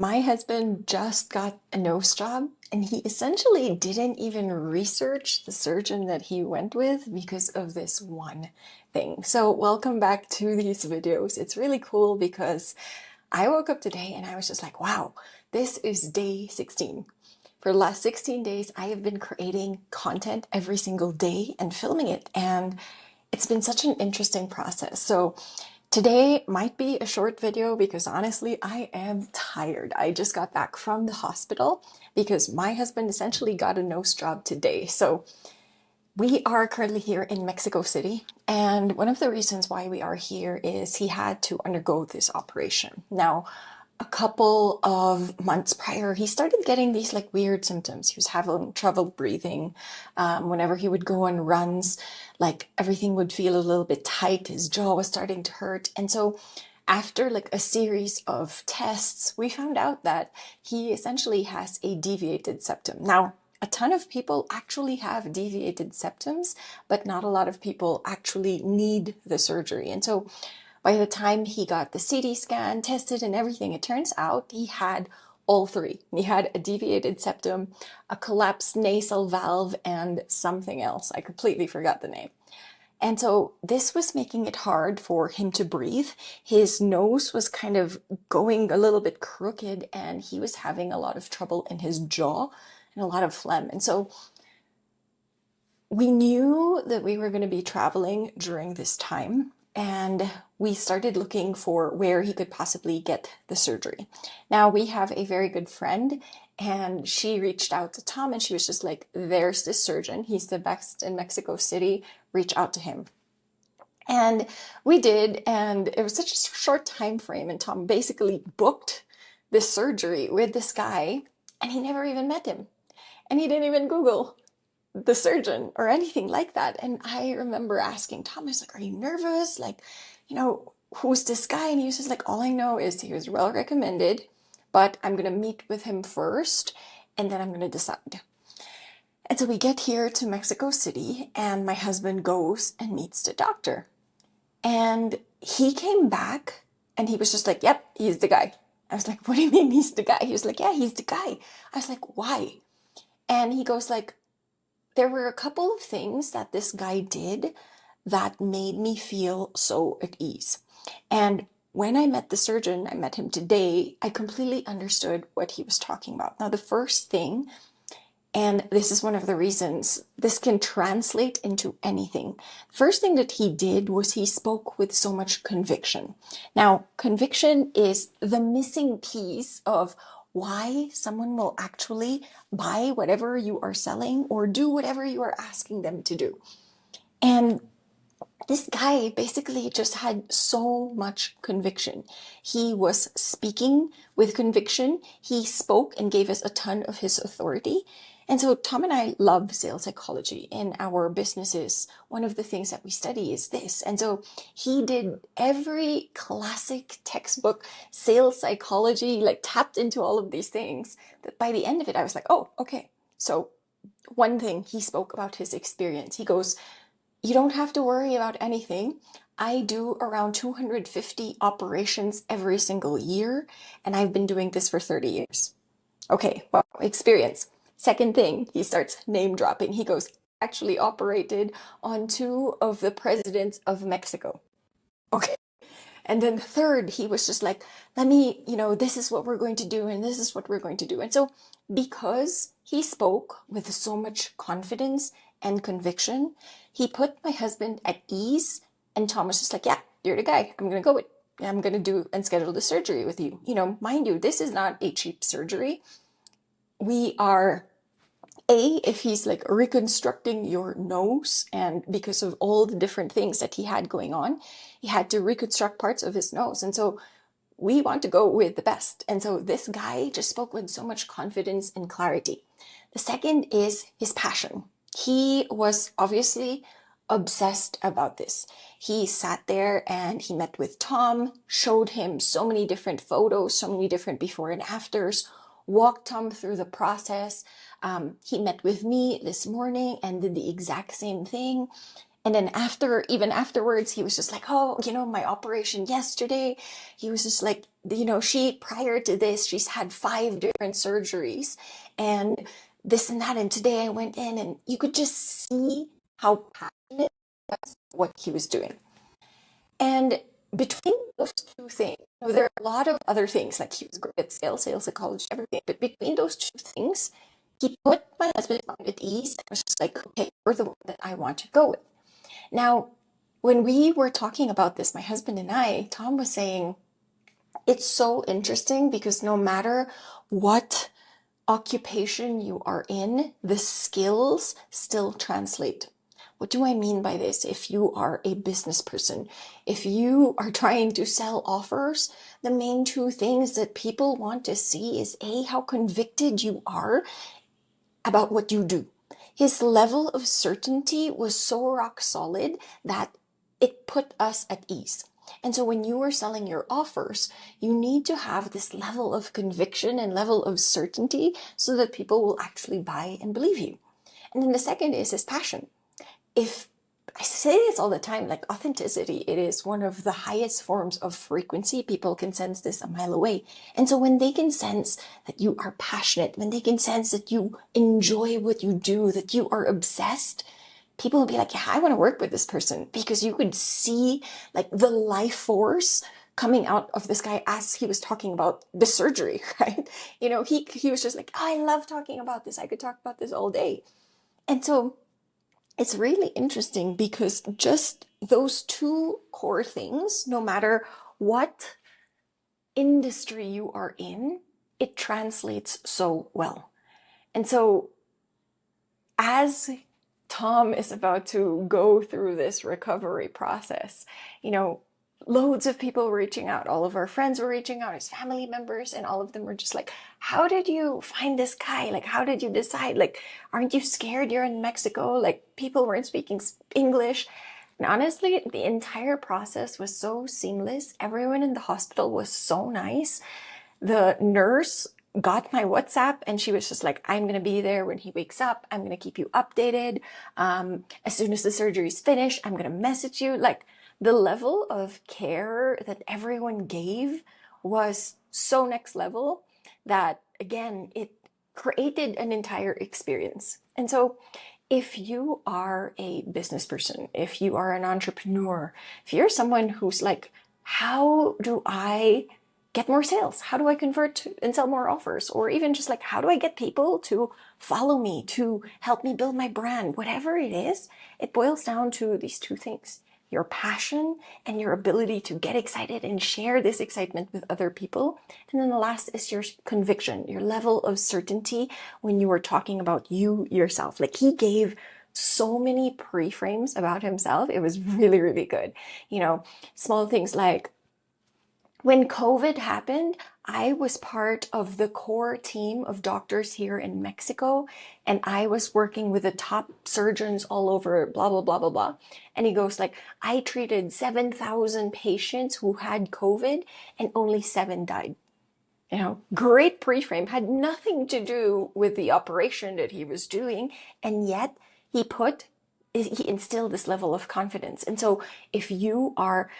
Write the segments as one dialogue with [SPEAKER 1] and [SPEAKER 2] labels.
[SPEAKER 1] My husband just got a nose job, and he essentially didn't even research the surgeon that he went with because of this one thing. So welcome back to these videos. It's really cool because I woke up today and I was just like, wow, this is day 16. For the last 16 days, I have been creating content every single day and filming it, and it's been such an interesting process. So today might be a short video because honestly, I am tired. I just got back from the hospital because my husband essentially got a nose job today. So we are currently here in Mexico City, and one of the reasons why we are here is he had to undergo this operation. Now, a couple of months prior, he started getting these like weird symptoms. He was having trouble breathing. Whenever he would go on runs, like everything would feel a little bit tight. His jaw was starting to hurt. And so after like a series of tests, we found out that he essentially has a deviated septum. Now, a ton of people actually have deviated septums, but not a lot of people actually need the surgery. And so by the time he got the CT scan tested and everything, it turns out he had all three. He had a deviated septum, a collapsed nasal valve, and something else. I completely forgot the name. And so this was making it hard for him to breathe. His nose was kind of going a little bit crooked, and he was having a lot of trouble in his jaw and a lot of phlegm. And so we knew that we were going to be traveling during this time, and we started looking for where he could possibly get the surgery. Now, we have a very good friend, and she reached out to Tom, and she was just like, there's this surgeon. He's the best in Mexico City. Reach out to him. And we did, and it was such a short time frame, and Tom basically booked this surgery with this guy, and he never even met him. And he didn't even Google the surgeon or anything like that. And I remember asking Thomas, like, are you nervous? Like, who's this guy? And he was just like, all I know is he was well recommended, but I'm going to meet with him first and then I'm going to decide. And so we get here to Mexico City, and my husband goes and meets the doctor. And he came back and he was just like, yep, he's the guy. I was like, what do you mean he's the guy? He was like, yeah, he's the guy. I was like, why? And he goes like, there were a couple of things that this guy did that made me feel so at ease. And when I met the surgeon, I met him today, I completely understood what he was talking about. Now, the first thing, and this is one of the reasons this can translate into anything. First thing that he did was he spoke with so much conviction. Now, conviction is the missing piece of why someone will actually buy whatever you are selling or do whatever you are asking them to do. And this guy basically just had so much conviction. He was speaking with conviction. He spoke and gave us a ton of his authority. And so Tom and I love sales psychology in our businesses. One of the things that we study is this. And so he did every classic textbook sales psychology, like tapped into all of these things, that by the end of it, I was like, oh, okay. So one thing, he spoke about his experience. He goes, you don't have to worry about anything. I do around 250 operations every single year, and I've been doing this for 30 years. Okay, well, experience. Second thing, he starts name dropping. He goes, actually operated on two of the presidents of Mexico. Okay. And then third, he was just like, let me, this is what we're going to do, and this is what we're going to do. And so because he spoke with so much confidence and conviction, he put my husband at ease. And Tom was just like, yeah, you're the guy. I'm going to go with, I'm going to do and schedule the surgery with you. Mind you, this is not a cheap surgery. We are if he's like reconstructing your nose, and because of all the different things that he had going on, he had to reconstruct parts of his nose. And so we want to go with the best. And so this guy just spoke with so much confidence and clarity. The second is his passion. He was obviously obsessed about this. He sat there and he met with Tom, showed him so many different photos, so many different before and afters, walked Tom through the process. He met with me this morning and did the exact same thing. And then even afterwards, he was just like, oh, my operation yesterday, he was just like, prior to this, she's had 5 different surgeries and this and that. And today I went in and you could just see how passionate what he was doing. And between those two things, there are a lot of other things, like he was great at sales psychology, everything. But between those two things, he put my husband at ease and was just like, okay, you're the one that I want to go with. Now, when we were talking about this, my husband and I, Tom was saying, it's so interesting because no matter what occupation you are in, the skills still translate. What do I mean by this? If you are a business person, if you are trying to sell offers, the main two things that people want to see is A, how convicted you are about what you do. His level of certainty was so rock solid that it put us at ease. And so when you are selling your offers, you need to have this level of conviction and level of certainty so that people will actually buy and believe you. And then the second is his passion. If I say this all the time, like authenticity, it is one of the highest forms of frequency. People can sense this a mile away. And so when they can sense that you are passionate, when they can sense that you enjoy what you do, that you are obsessed, people will be like, yeah, I want to work with this person, because you could see like the life force coming out of this guy as he was talking about the surgery, right? He was just like, oh, I love talking about this. I could talk about this all day. And so it's really interesting because just those two core things, no matter what industry you are in, it translates so well. And so as Tom is about to go through this recovery process, loads of people were reaching out. All of our friends were reaching out, his family members, and all of them were just like, how did you find this guy? Like, how did you decide? Like, aren't you scared you're in Mexico? Like, people weren't speaking English. And honestly, the entire process was so seamless. Everyone in the hospital was so nice. The nurse got my WhatsApp and she was just like, I'm going to be there when he wakes up. I'm going to keep you updated. As soon as the surgery's finished, I'm going to message you. Like, the level of care that everyone gave was so next level that, again, it created an entire experience. And so if you are a business person, if you are an entrepreneur, if you're someone who's like, how do I get more sales? How do I convert and sell more offers? Or even just like, how do I get people to follow me, to help me build my brand? Whatever it is, it boils down to these two things: your passion and your ability to get excited and share this excitement with other people. And then the last is your conviction, your level of certainty when you are talking about you yourself. Like, he gave so many pre-frames about himself. It was really, really good. Small things like, when COVID happened, I was part of the core team of doctors here in Mexico, and I was working with the top surgeons all over, blah, blah, blah, blah, blah. And he goes like, I treated 7,000 patients who had COVID and only 7 died. Great pre-frame, had nothing to do with the operation that he was doing. And yet he instilled this level of confidence. And so if you are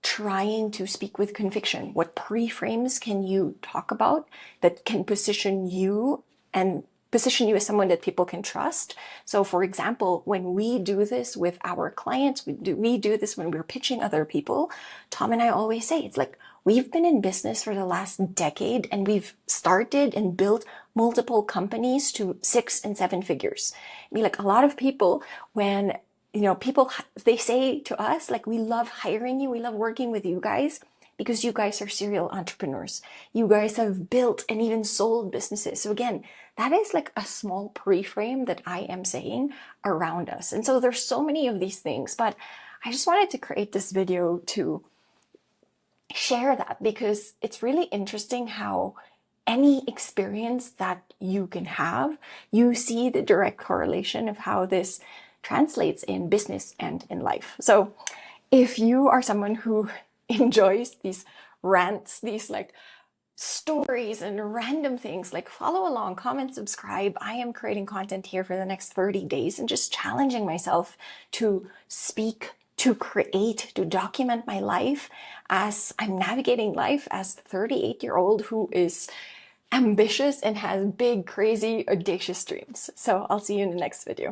[SPEAKER 1] trying to speak with conviction, what pre-frames can you talk about that can position you as someone that people can trust? So for example, when we do this with our clients, we do this when we're pitching other people, Tom and I always say, it's like, we've been in business for the last decade and we've started and built multiple companies to 6 and 7 figures. I mean, like, a lot of people, when people, they say to us, like, we love hiring you, we love working with you guys because you guys are serial entrepreneurs. You guys have built and even sold businesses. So again, that is like a small pre-frame that I am saying around us. And so there's so many of these things, but I just wanted to create this video to share that because it's really interesting how any experience that you can have, you see the direct correlation of how this translates in business and in life. So if you are someone who enjoys these rants, these like stories and random things. Like, follow along, comment, subscribe. I am creating content here for the next 30 days and just challenging myself to speak, to create, to document my life as I'm navigating life as a 38-year-old who is ambitious and has big, crazy, audacious dreams. So I'll see you in the next video.